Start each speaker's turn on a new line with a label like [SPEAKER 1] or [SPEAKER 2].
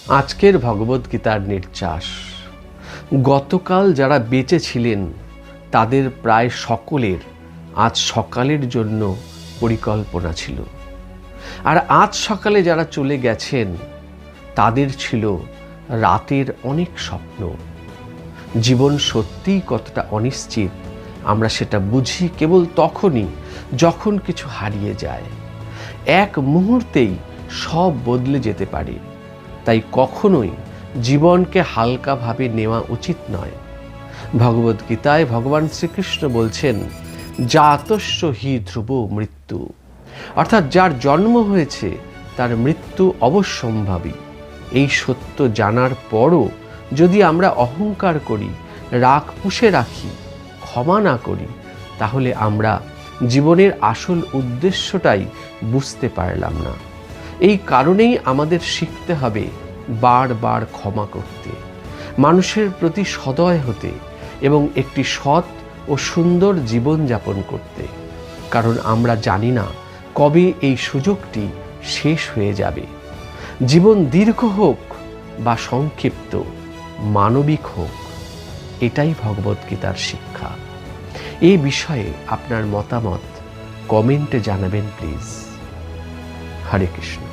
[SPEAKER 1] আজকের ভগবদ্গীতার নির্যাস। গতকাল যারা বেঁচে ছিলেন তাদের প্রায় সকলের আজ সকালের জন্য পরিকল্পনা ছিল, আর আজ সকালে যারা চলে গেছেন তাদের ছিল রাতের অনেক স্বপ্ন। জীবন সত্যিই কতটা অনিশ্চিত আমরা সেটা বুঝি কেবল তখনই যখন কিছু হারিয়ে যায়। এক মুহূর্তেই সব বদলে যেতে পারে, তাই কখনোই জীবনকে হালকাভাবে নেওয়া উচিত নয়। ভগবদ্গীতায় ভগবান শ্রীকৃষ্ণ বলছেন, জাতস্য হি ধ্রুব মৃত্যু, অর্থাৎ যার জন্ম হয়েছে তার মৃত্যু অবশ্যম্ভাবী। এই সত্য জানার পরও যদি আমরা অহংকার করি, রাগ পুষে রাখি, ক্ষমা না করি, তাহলে আমরা জীবনের আসল উদ্দেশ্যটাই বুঝতে পারলাম না। এই কারণেই আমাদের শিখতে হবে বারবার ক্ষমা করতে, মানুষের প্রতি সদয় হতে এবং একটি সৎ ও সুন্দর জীবন যাপন করতে। কারণ আমরা জানি না কবে এই সুযোগটি শেষ হয়ে যাবে। জীবন দীর্ঘ হোক বা সংক্ষিপ্ত, মানবিক হোক, এটাই ভগবদ্গীতার শিক্ষা। এই বিষয়ে আপনার মতামত কমেন্টে জানাবেন প্লিজ। হরে কৃষ্ণ।